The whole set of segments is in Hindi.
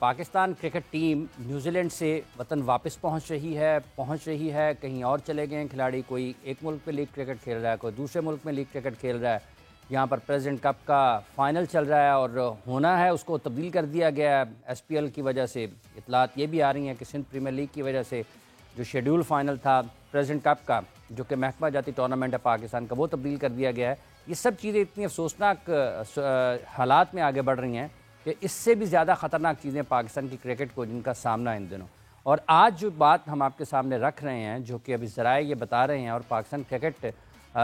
पाकिस्तान क्रिकेट टीम न्यूजीलैंड से वतन वापस पहुंच रही है। कहीं और चले गए हैं खिलाड़ी, कोई एक मुल्क में लीग क्रिकेट खेल रहा है, कोई दूसरे मुल्क में लीग क्रिकेट खेल रहा है। यहाँ पर प्रेसिडेंट कप का फाइनल चल रहा है और होना है, उसको तब्दील कर दिया गया है एसपीएल की वजह से। इतलात ये भी आ रही हैं कि सिंध प्रीमियर लीग की वजह से जो शेड्यूल फाइनल था प्रेसिडेंट कप का, जो कि महकमा जाती टूर्नामेंट है पाकिस्तान का, वो तब्दील कर दिया गया है। ये सब चीज़ें इतनी अफसोसनाक हालात में आगे बढ़ रही हैं कि इससे भी ज़्यादा ख़तरनाक चीज़ें पाकिस्तान की क्रिकेट को जिनका सामना है इन दिनों। और आज जो बात हम आपके सामने रख रहे हैं, जो कि अभी ज़राए ये बता रहे हैं, और पाकिस्तान क्रिकेट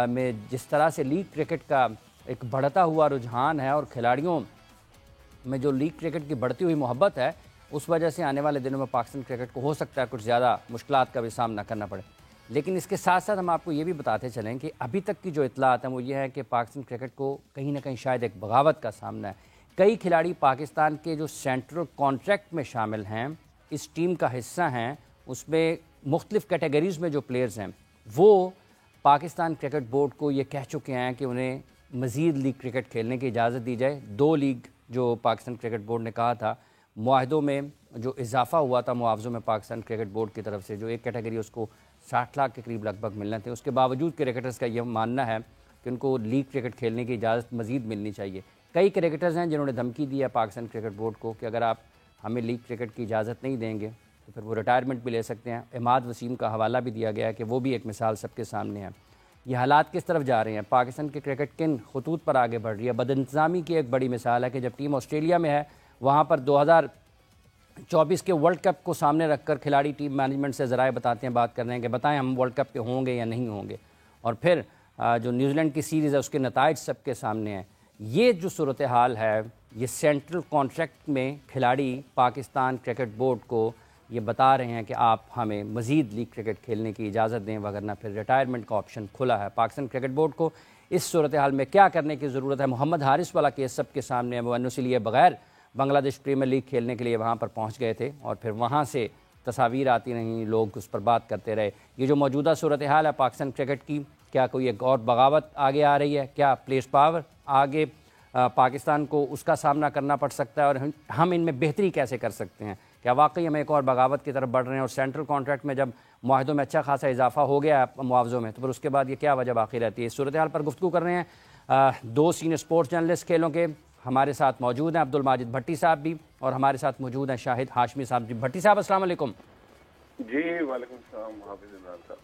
में जिस तरह से लीग क्रिकेट का एक बढ़ता हुआ रुझान है और खिलाड़ियों में जो लीग क्रिकेट की बढ़ती हुई मोहब्बत है, उस वजह से आने वाले दिनों में पाकिस्तान क्रिकेट को हो सकता है कुछ ज़्यादा मुश्किलात का भी सामना करना पड़े। लेकिन इसके साथ साथ हम आपको ये भी बताते चलें कि अभी तक की जो इतलात हैं वो ये है कि पाकिस्तान क्रिकेट को कहीं ना कहीं शायद एक बगावत का सामना है। कई खिलाड़ी पाकिस्तान के जो सेंट्रल कॉन्ट्रैक्ट में शामिल हैं, इस टीम का हिस्सा हैं, उसमें मुख्तलिफ़ कैटेगरीज़ में जो प्लेयर्स हैं वो पाकिस्तान क्रिकेट बोर्ड को ये कह चुके हैं कि उन्हें मज़ीद लीग क्रिकेट खेलने की इजाज़त दी जाए। 2 लीग जो पाकिस्तान क्रिकेट बोर्ड ने कहा था, मुआहदों में जो इजाफा हुआ था मुआवज़ों में पाकिस्तान क्रिकेट बोर्ड की तरफ से, जो एक कैटेगरी उसको 60 लाख के करीब लगभग मिलने थे, उसके बावजूद क्रिकेटर्स का यह मानना है कि उनको लीग क्रिकेट खेलने की इजाज़त मज़ीद मिलनी चाहिए। कई क्रिकेटर्स हैं जिन्होंने धमकी दी है पाकिस्तान क्रिकेट बोर्ड को कि अगर आप हमें लीग क्रिकेट की इजाज़त नहीं देंगे तो फिर वो रिटायरमेंट भी ले सकते हैं। इमाद वसीम का हवाला भी दिया गया है कि वो भी एक मिसाल सबके सामने है। ये हालात किस तरफ जा रहे हैं, पाकिस्तान की क्रिकेट किन खतूत पर आगे बढ़ रही है। बदइंतज़ामी की एक बड़ी मिसाल है कि जब टीम ऑस्ट्रेलिया में है, वहाँ पर 2024 के वर्ल्ड कप को सामने रखकर खिलाड़ी टीम मैनेजमेंट से ज़राए बताते हैं, बात कर रहे हैं कि बताएं हम वर्ल्ड कप पे होंगे या नहीं होंगे। और फिर जो न्यूजीलैंड की सीरीज़ है उसके नताइज सबके सामने हैं। ये जो सूरत हाल है, ये सेंट्रल कॉन्ट्रैक्ट में खिलाड़ी पाकिस्तान क्रिकेट बोर्ड को ये बता रहे हैं कि आप हमें मज़ीद लीग क्रिकेट खेलने की इजाज़त दें, वगरना फिर रिटायरमेंट का ऑप्शन खुला है। पाकिस्तान क्रिकेट बोर्ड को इस सूरत हाल में क्या करने की ज़रूरत है। मोहम्मद हारिस वाला केस सबके सामने है। वो एनओसी लिए बगैर बांग्लादेश प्रीमियर लीग खेलने के लिए वहाँ पर पहुँच गए थे और फिर वहाँ से तस्वीर आती रहीं, लोग उस पर बात करते रहे। ये जो मौजूदा सूरत हाल है पाकिस्तान क्रिकेट की, क्या कोई एक और बगावत आगे आ रही है? क्या प्लेस पावर आगे पाकिस्तान को उसका सामना करना पड़ सकता है और हम इनमें बेहतरी कैसे कर सकते हैं? क्या वाकई हम एक और बगावत की तरफ बढ़ रहे हैं? और सेंट्रल कॉन्ट्रैक्ट में जब मुआहदों में अच्छा खासा इजाफा हो गया है मुआवज़ों में, तो फिर उसके बाद ये क्या वजह बाकी रहती है? इस सूरत हाल पर गुफ्तगू कर रहे हैं 2 सीनियर स्पोर्ट्स जर्नलिस्ट खेलों के। हमारे साथ मौजूद हैं अब्दुल माजिद भट्टी साहब भी, और हमारे साथ मौजूद हैं शाहिद हाशमी साहब जी। भट्टी साहब अस्सलाम वालेकुम। जी वालेकुम सलाम हाफिज़ इमरान साहब।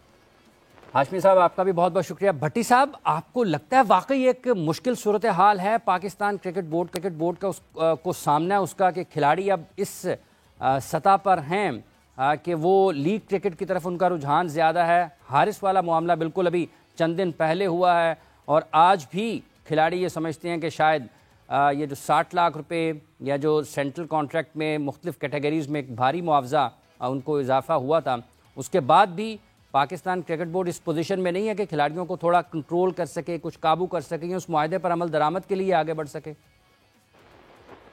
हाशमी साहब आपका भी बहुत बहुत शुक्रिया। भट्टी साहब, आपको लगता है वाकई एक मुश्किल सूरत हाल है पाकिस्तान क्रिकेट बोर्ड का को सामना है उसका कि खिलाड़ी अब इस सतह पर हैं कि वो लीग क्रिकेट की तरफ उनका रुझान ज़्यादा है? हारिस वाला मामला बिल्कुल अभी चंद दिन पहले हुआ है और आज भी खिलाड़ी ये समझते हैं कि शायद ये जो 60 लाख रुपए या जो सेंट्रल कॉन्ट्रैक्ट में मुख्तलिफ़ कैटेगरीज़ में एक भारी मुआवजा उनको इजाफा हुआ था, उसके बाद भी पाकिस्तान क्रिकेट बोर्ड इस पोजीशन में नहीं है कि खिलाड़ियों को थोड़ा कंट्रोल कर सके, कुछ काबू कर सके या उस मुआहदे पर अमल दरामद के लिए आगे बढ़ सके?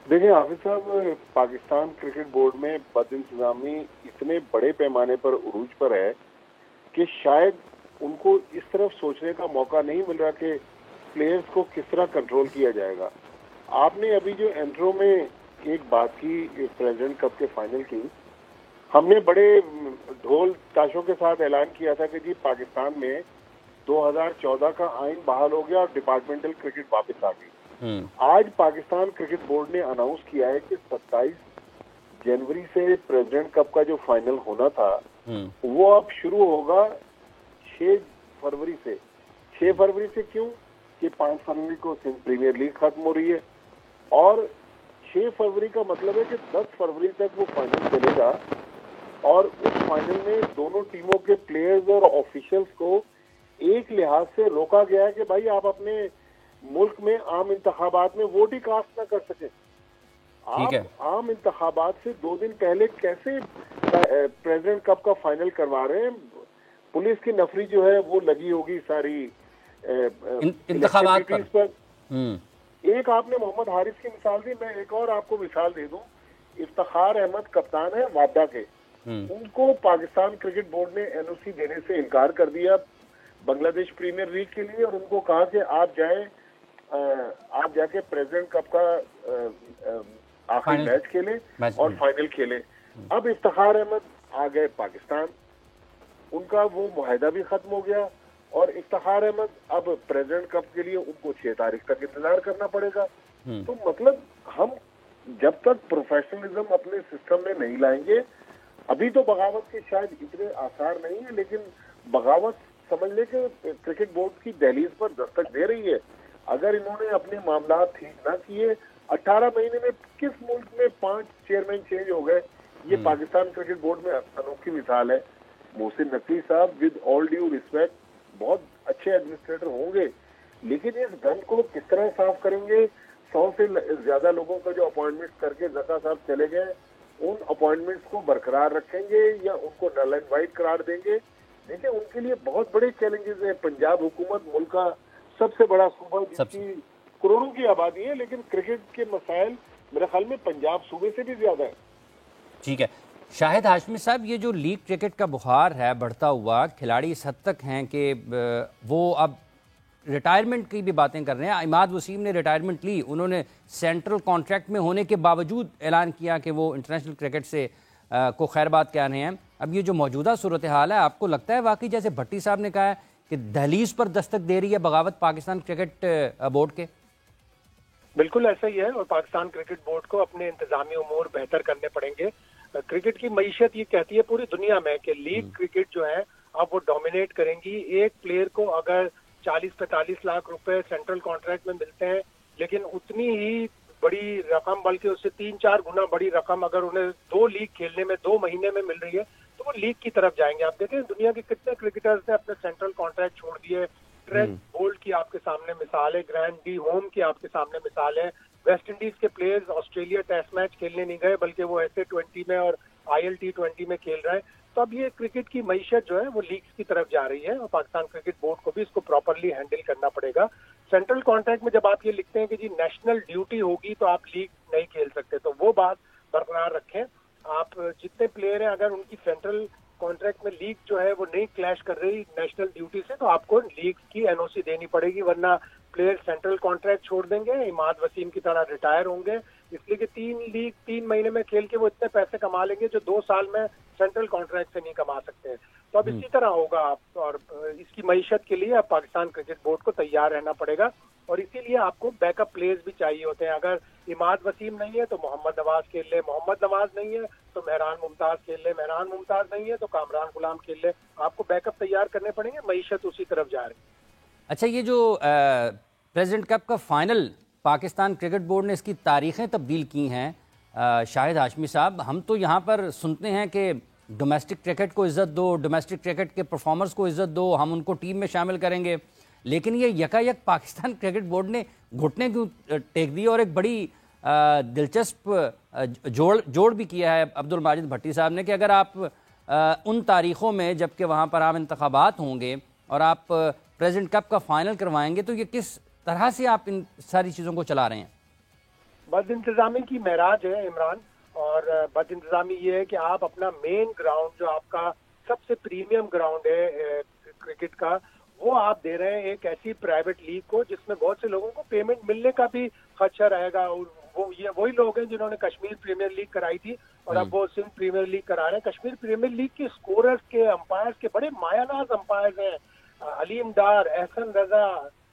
देखिए हाफिज साहब, पाकिस्तान क्रिकेट बोर्ड में बदइंतजामी इतने बड़े पैमाने पर उरूज पर है कि शायद उनको इस तरफ सोचने का मौका नहीं मिल रहा कि प्लेयर्स को किस तरह कंट्रोल किया जाएगा। आपने अभी जो इंट्रो में एक बात की प्रेसिडेंट कप के फाइनल की, हमने बड़े ढोल ताशों के साथ ऐलान किया था कि जी पाकिस्तान में 2014 का आइन बहाल हो गया और डिपार्टमेंटल क्रिकेट वापस आ गई। आज पाकिस्तान क्रिकेट बोर्ड ने अनाउंस किया है कि 27 जनवरी से प्रेसिडेंट कप का जो फाइनल होना था वो अब शुरू होगा 6 फरवरी से। 6 फरवरी से क्यों? कि 5 फरवरी को सिंध प्रीमियर लीग खत्म हो रही है और 6 फरवरी का मतलब है कि 10 फरवरी तक वो फाइनल चलेगा और उस फाइनल में दोनों टीमों के प्लेयर्स और ऑफिशियल्स को एक लिहाज से रोका गया है कि भाई आप अपने मुल्क में आम इंतखाबात में वोट ही कास्ट ना कर सके। आप आम इंतखाबात से 2 दिन पहले कैसे प्रेसिडेंट कप का फाइनल करवा रहे हैं? पुलिस की नफरी जो है वो लगी होगी सारी इंतखाबात पर। एक आपने मोहम्मद हारिस की मिसाल दी, मैं एक और आपको मिसाल दे दूं। इफ्तिखार अहमद कप्तान है वादा के, उनको पाकिस्तान क्रिकेट बोर्ड ने एनओसी देने से इनकार कर दिया बांग्लादेश प्रीमियर लीग के लिए और उनको कहा कि आप जाके प्रेसिडेंट कप का आखिरी मैच खेले और फाइनल खेले। अब इफ्तिखार अहमद आ गए पाकिस्तान, उनका वो मुआहदा भी खत्म हो गया और इफ्तिखार अहमद अब प्रेसिडेंट कप के लिए उनको 6 तारीख तक इंतजार करना पड़ेगा। तो मतलब हम जब तक प्रोफेशनलिज्म अपने सिस्टम में नहीं लाएंगे, अभी तो बगावत के शायद इतने आसार नहीं है, लेकिन बगावत समझ ले कि क्रिकेट बोर्ड की दहलीज पर दस्तक दे रही है। अगर इन्होंने अपने मामला ठीक ना किए, 18 महीने में किस मुल्क में 5 चेयरमैन चेंज हो गए, ये पाकिस्तान क्रिकेट बोर्ड में अनोखी मिसाल है। मोहसिन नकवी साहब विद ऑल ड्यू रिस्पेक्ट बहुत अच्छे एडमिनिस्ट्रेटर होंगे, लेकिन इस गंद को किस तरह साफ करेंगे? 100 से ज्यादा लोगों का जो अपॉइंटमेंट करके जका साहब चले गए, उन अपॉइंटमेंट्स को बरकरार रखेंगे या उनको नल एंड वाइट करार देंगे? देखिए, उनके लिए बहुत बड़े चैलेंजेस हैं। पंजाब हुकूमत मुल्क का सबसे बड़ा सूबा जिसकी करोड़ों की आबादी है, लेकिन क्रिकेट के मसाइल मेरे ख्याल में पंजाब सूबे से भी ज्यादा है। ठीक है शाहिद हाशमी साहब, ये जो लीग क्रिकेट का बुखार है बढ़ता हुआ, खिलाड़ी इस हद तक हैं कि वो अब रिटायरमेंट की भी बातें कर रहे हैं। इमाद वसीम ने रिटायरमेंट ली, उन्होंने सेंट्रल कॉन्ट्रैक्ट में होने के बावजूद ऐलान किया कि वो इंटरनेशनल क्रिकेट से को खैरबाद कह रहे हैं। अब ये जो मौजूदा सूरत हाल है, आपको लगता है वाकई जैसे भट्टी साहब ने कहा है कि दहलीज पर दस्तक दे रही है बगावत पाकिस्तान क्रिकेट बोर्ड के? बिल्कुल ऐसा ही है और पाकिस्तान क्रिकेट बोर्ड को अपने इंतजामी उमूर बेहतर करने पड़ेंगे। क्रिकेट की मईशत ये कहती है पूरी दुनिया में कि लीग क्रिकेट जो है अब वो डोमिनेट करेंगी। एक प्लेयर को अगर 40-45 लाख रुपए सेंट्रल कॉन्ट्रैक्ट में मिलते हैं, लेकिन उतनी ही बड़ी रकम, बल्कि उससे 3-4 गुना बड़ी रकम अगर उन्हें 2 लीग खेलने में 2 महीने में मिल रही है, तो वो लीग की तरफ जाएंगे। आप देखें दुनिया के कितने क्रिकेटर्स ने अपने सेंट्रल कॉन्ट्रैक्ट छोड़ दिए। ट्रेंट बोल्ट की आपके सामने मिसाल है, ग्रैंड डी होम की आपके सामने मिसाल है। वेस्ट इंडीज के प्लेयर्स ऑस्ट्रेलिया टेस्ट मैच खेलने नहीं गए, बल्कि वो ऐसे T20 में और IL T20 में खेल रहे हैं। तो अब ये क्रिकेट की मईशत जो है वो लीग्स की तरफ जा रही है और पाकिस्तान क्रिकेट बोर्ड को भी इसको प्रॉपरली हैंडल करना पड़ेगा। सेंट्रल कॉन्ट्रैक्ट में जब आप ये लिखते हैं कि जी नेशनल ड्यूटी होगी तो आप लीग नहीं खेल सकते, तो वो बात बरकरार रखें। आप जितने प्लेयर हैं अगर उनकी सेंट्रल कॉन्ट्रैक्ट में लीग जो है वो नहीं क्लैश कर रही नेशनल ड्यूटी से, तो आपको लीग की NOC देनी पड़ेगी, वरना प्लेयर सेंट्रल कॉन्ट्रैक्ट छोड़ देंगे, इमाद वसीम की तरह रिटायर होंगे। इसलिए कि 3 लीग 3 महीने में खेल के वो इतने पैसे कमा लेंगे जो 2 साल में सेंट्रल कॉन्ट्रैक्ट से नहीं कमा सकते। तो अब इसी तरह होगा और इसकी मईशत के लिए अब पाकिस्तान क्रिकेट बोर्ड को तैयार रहना पड़ेगा और इसीलिए आपको बैकअप प्लेयर्स भी चाहिए होते हैं। अगर इमाद वसीम नहीं है तो मोहम्मद नवाज खेल ले, मोहम्मद नवाज नहीं है तो मेहरान मुमताज खेल ले, मेहरान मुमताज नहीं है तो कामरान गुलाम खेल ले। आपको बैकअप तैयार करने पड़ेंगे, मईशत उसी तरफ जा रही है। अच्छा, ये जो प्रेसिडेंट कप का फाइनल पाकिस्तान क्रिकेट बोर्ड ने इसकी तारीखें तब्दील की हैं, शाहिद हाशमी साहब, हम तो यहाँ पर सुनते हैं कि डोमेस्टिक क्रिकेट को इज़्ज़त दो, डोमेस्टिक क्रिकेट के परफॉर्मर्स को इज़्ज़त दो, हम उनको टीम में शामिल करेंगे, लेकिन ये यकायक पाकिस्तान क्रिकेट बोर्ड ने घुटने क्यों टेक दी? और एक बड़ी दिलचस्प जोड़ भी किया है अब्दुल माजिद भट्टी साहब ने कि अगर आप उन तारीख़ों में जबकि वहाँ पर आम इंतखाबात होंगे और आप प्रेसिडेंट कप का फाइनल करवाएंगे, तो ये किस तरह से आप इन सारी चीज़ों को चला रहे हैं? बद इंतजामी की महराज है इमरान, और बद इंतजामी ये है कि आप अपना मेन ग्राउंड जो आपका सबसे प्रीमियम ग्राउंड है क्रिकेट का, वो आप दे रहे हैं एक ऐसी प्राइवेट लीग को जिसमें बहुत से लोगों को पेमेंट मिलने का भी खदशा रहेगा। वो ये वही लोग हैं जिन्होंने कश्मीर प्रीमियर लीग कराई थी और अब वो सिंध प्रीमियर लीग करा रहे हैं। कश्मीर प्रीमियर लीग के स्कोरर्स के, अंपायर्स के बड़े मायानाज अंपायर्स हैं, अलीम डार, एहसन रजा,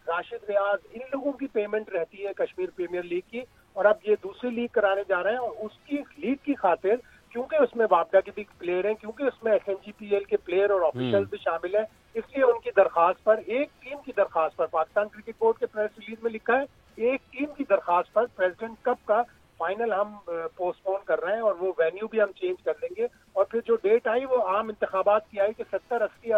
राशिद रियाज, इन लोगों की पेमेंट रहती है कश्मीर प्रीमियर लीग की। और अब ये दूसरी लीग कराने जा रहे हैं और उसकी लीग की खातिर, क्योंकि उसमें वापडा के भी प्लेयर हैं, क्योंकि उसमें SNGPL के प्लेयर और ऑफिशियल भी शामिल हैं, इसलिए उनकी दरखास्त पर, एक टीम की दरखास्त पर, पाकिस्तान क्रिकेट बोर्ड के प्रेस रिलीज में लिखा है एक टीम की दरखास्त पर प्रेसिडेंट कप का फाइनल हम पोस्टपोन कर रहे हैं और वो वेन्यू भी हम चेंज कर देंगे। और फिर जो डेट आई वो आम इंतखाबात की आई कि 70-80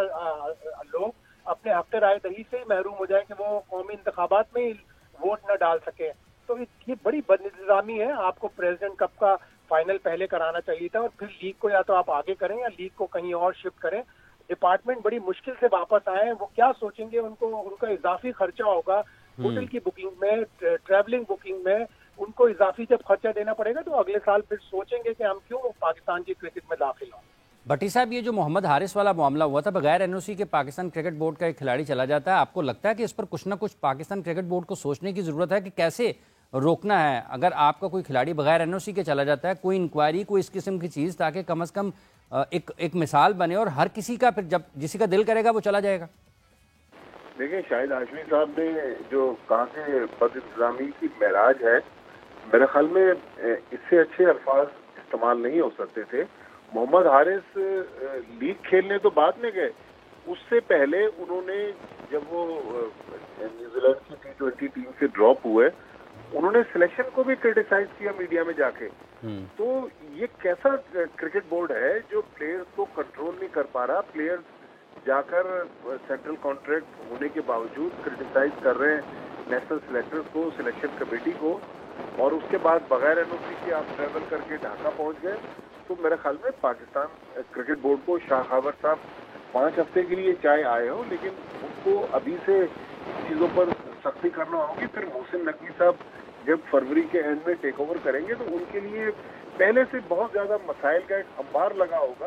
लोग अपने हक राय दही से ही महरूम हो जाए कि वो कौमी इंतखाबात में वोट न डाल सके। तो ये बड़ी बदनिज़ामी है। आपको प्रेसिडेंट कप का फाइनल पहले कराना चाहिए था और फिर लीग को या तो आप आगे करें या लीग को कहीं और शिफ्ट करें। डिपार्टमेंट बड़ी मुश्किल से वापस आए हैं, वो क्या सोचेंगे? उनका इजाफी खर्चा होगा होटल की बुकिंग में, ट्रैवलिंग बुकिंग में, उनको इजाफी जब खर्चा देना पड़ेगा तो अगले साल फिर सोचेंगे कि हम क्यों पाकिस्तान की क्रिकेट में दाखिल हों। भट्टी साहब, ये जो मोहम्मद हारिस वाला मामला हुआ था, बगैर NOC के पाकिस्तान क्रिकेट बोर्ड का एक खिलाड़ी चला जाता है, आपको लगता है कि इस पर कुछ ना कुछ पाकिस्तान क्रिकेट बोर्ड को सोचने की ज़रूरत है कि कैसे रोकना है, अगर आपका कोई खिलाड़ी बगैर एनओसी के चला जाता है, कोई इंक्वायरी, कोई इस किस्म की चीज़, ताकि कम से कम एक मिसाल बने और हर किसी का फिर जब जिसी का दिल करेगा वो चला जाएगा। देखिए, शाहिद हाशमी साहब ने जो कहा कि बद इंतजामी की महराज है, मेरे ख्याल में इससे अच्छे अल्फाज इस्तेमाल नहीं हो सकते थे। मोहम्मद हारिस लीग खेलने तो बाद में गए, उससे पहले उन्होंने जब वो न्यूजीलैंड की T20 टीम से ड्रॉप हुए, उन्होंने सिलेक्शन को भी क्रिटिसाइज किया मीडिया में जाके। तो ये कैसा क्रिकेट बोर्ड है जो प्लेयर्स को कंट्रोल नहीं कर पा रहा? प्लेयर्स जाकर सेंट्रल कॉन्ट्रैक्ट होने के बावजूद क्रिटिसाइज कर रहे हैं नेशनल सिलेक्टर्स को, सिलेक्शन कमेटी को, और उसके बाद बगैर एनओसी के आप ट्रैवल करके ढाका पहुंच गए। तो मेरे ख्याल में पाकिस्तान क्रिकेट बोर्ड को शाह खबर साहब 5 हफ्ते के लिए चाहे आए हो, लेकिन उनको अभी से चीज़ों पर सख्ती करना होगी। फिर मोहसिन नकवी साहब जब फरवरी के एंड में टेक ओवर करेंगे तो उनके लिए पहले से बहुत ज़्यादा मसाइल का एक अंबार लगा होगा।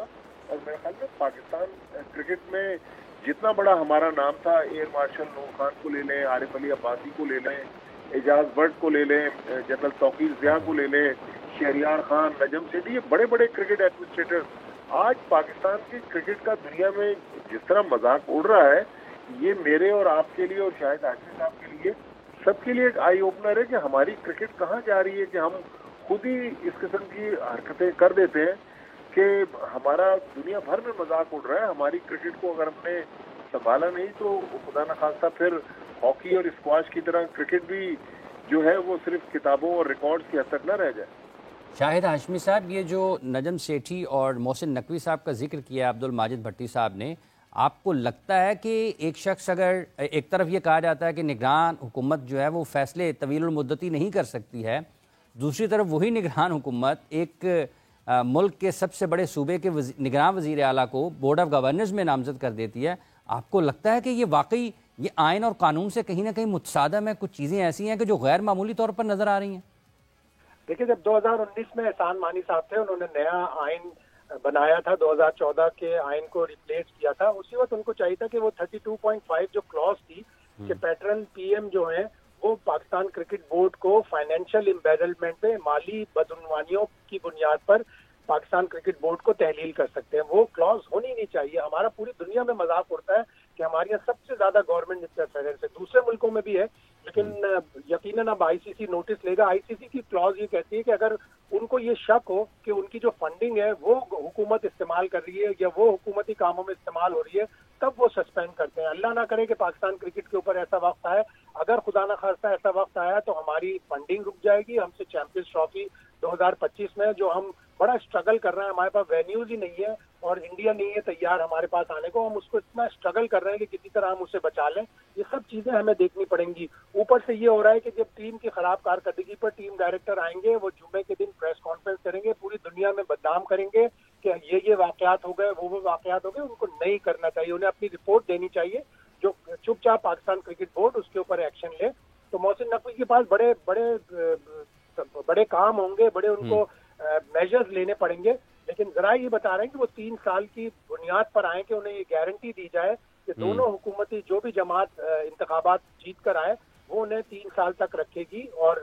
और मेरे ख्याल में पाकिस्तान क्रिकेट में जितना बड़ा हमारा नाम था, एयर मार्शल नूर खान को ले लें, आरिफ अली अब्बासी को ले लें, एजाज भट्ट को ले लें, जनरल तौकीर ज़िया को ले लें, शहरियार खान, नजम सेठी, ये बड़े बड़े क्रिकेट एडमिनिस्ट्रेटर, आज पाकिस्तान की क्रिकेट का दुनिया में जिस तरह मजाक उड़ रहा है, ये मेरे और आपके लिए और शायद हाशमी साहब के लिए, सबके लिए एक आई ओपनर है कि हमारी क्रिकेट कहाँ जा रही है, कि हम खुद ही इस किस्म की हरकतें कर देते हैं कि हमारा दुनिया भर में मजाक उड़ रहा है। हमारी क्रिकेट को अगर हमने संभाला नहीं तो खुदा न खास्ता फिर हॉकी और स्क्वाश की तरह क्रिकेट भी जो है वो सिर्फ किताबों और रिकॉर्ड्स की हद तक न रह जाए। शाहिद हाशमी साहब, ये जो नजम सेठी और मोहसिन नकवी साहब का जिक्र किया अब्दुल माजिद भट्टी साहब ने, आपको लगता है कि एक शख्स, अगर एक तरफ ये कहा जाता है कि निगरान हुकूमत जो है वो फैसले तवील मुद्दती नहीं कर सकती है, दूसरी तरफ वही निगरान हुकूमत एक मुल्क के सबसे बड़े सूबे के निगरान वज़ीर आला को बोर्ड ऑफ गवर्नर्स में नामजद कर देती है, आपको लगता है कि ये वाकई ये आइन और कानून से कहीं ना कहीं मुतसादम है? कुछ चीज़ें ऐसी हैं कि जो गैर मामूली तौर पर नज़र आ रही हैं। देखिए, जब 2019 में एहसान मानी साहब थे, उन्होंने नया आइन बनाया था, 2014 के आइन को रिप्लेस किया था। उसी वक्त उनको चाहिए था कि वो 32.5 जो क्लॉज थी कि पैटर्न पीएम जो है वो पाकिस्तान क्रिकेट बोर्ड को फाइनेंशियल एम्बेजलमेंट पे, माली बदउनवानियों की बुनियाद पर पाकिस्तान क्रिकेट बोर्ड को तहलील कर सकते हैं, वो क्लॉज होनी नहीं चाहिए। हमारा पूरी दुनिया में मजाक उड़ता है कि हमारे यहाँ सबसे ज्यादा गवर्नमेंट इंटरफेरेंस है, दूसरे मुल्कों में भी है, लेकिन यकीनन अब आईसीसी नोटिस लेगा। आईसीसी की क्लॉज ये कहती है कि अगर उनको ये शक हो कि उनकी जो फंडिंग है वो हुकूमत इस्तेमाल कर रही है या वो हुकूमती कामों में इस्तेमाल हो रही है, तब वो सस्पेंड करते हैं। अल्लाह ना करे कि पाकिस्तान क्रिकेट के ऊपर ऐसा वक्त आए, अगर खुदा ना खास्ता ऐसा वक्त आया तो हमारी फंडिंग रुक जाएगी। हमसे चैंपियंस ट्रॉफी 2025 में जो हम बड़ा स्ट्रगल कर रहे हैं, हमारे पास वेन्यूज ही नहीं है और इंडिया नहीं है तैयार हमारे पास आने को, हम उसको इतना स्ट्रगल कर रहे हैं कि किसी तरह हम उसे बचा लें। ये सब चीजें हमें देखनी पड़ेंगी। ऊपर से ये हो रहा है कि जब टीम की खराब कारकर्दगी पर टीम डायरेक्टर आएंगे, वो जुम्मे के दिन प्रेस कॉन्फ्रेंस करेंगे, पूरी दुनिया में बदनाम करेंगे कि ये वाकयात हो गए, वो वाकयात हो गए। उनको नहीं करना चाहिए, उन्हें अपनी रिपोर्ट देनी चाहिए, जो चुपचाप पाकिस्तान क्रिकेट बोर्ड उसके ऊपर एक्शन ले। तो मोहसिन नकवी के पास बड़े बड़े बड़े काम होंगे, बड़े उनको मेजर्स लेने पड़ेंगे, लेकिन जरा ये बता रहे हैं कि वो 3 साल की बुनियाद पर आए कि उन्हें ये गारंटी दी जाए कि दोनों हुकूमती जो भी जमात इंतखाबात जीत कर आए वो उन्हें 3 साल तक रखेगी। और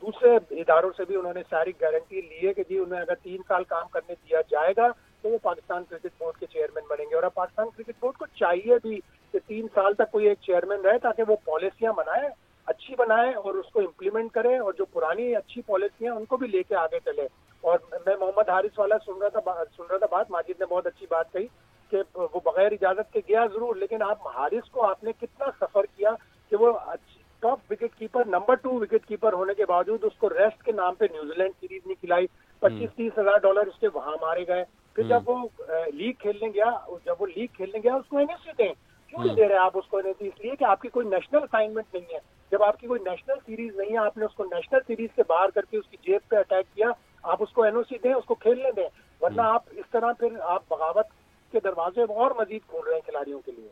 दूसरे इदारों से भी उन्होंने सारी गारंटी ली है कि जी उन्हें अगर 3 साल काम करने दिया जाएगा तो वो पाकिस्तान क्रिकेट बोर्ड के चेयरमैन बनेंगे। और अब पाकिस्तान क्रिकेट बोर्ड को चाहिए भी कि 3 साल तक कोई एक चेयरमैन रहे ताकि वो पॉलिसियां बनाए, अच्छी बनाए और उसको इम्प्लीमेंट करे, और जो पुरानी अच्छी पॉलिसियां उनको भी लेके आगे चले। और मैं मोहम्मद हारिस वाला सुन रहा था बात, माजिद ने बहुत अच्छी बात कही कि वो बगैर इजाजत के गया जरूर, लेकिन आप हारिस को आपने कितना सफर किया कि वो top wicket keeper, number 2 wicket keeper होने के बावजूद उसको रेस्ट के नाम पे न्यूजीलैंड सीरीज नहीं खिलाई, 25-30 हजार डॉलर उसके वहां मारे गए। फिर जब वो लीग खेलने गया उसको एनएससी दें, क्यों नहीं दे रहे आप उसको एनएससी? इसलिए कि आपकी कोई नेशनल असाइनमेंट नहीं है। जब आपकी कोई नेशनल सीरीज नहीं है, आपने उसको नेशनल सीरीज से बाहर करके उसकी जेब पे अटैक किया, आप उसको एनओसी दें, उसको खेलने दें, वरना आप इस तरह फिर आप बगावत के दरवाजे और मजीद खोल रहे हैं खिलाड़ियों के लिए।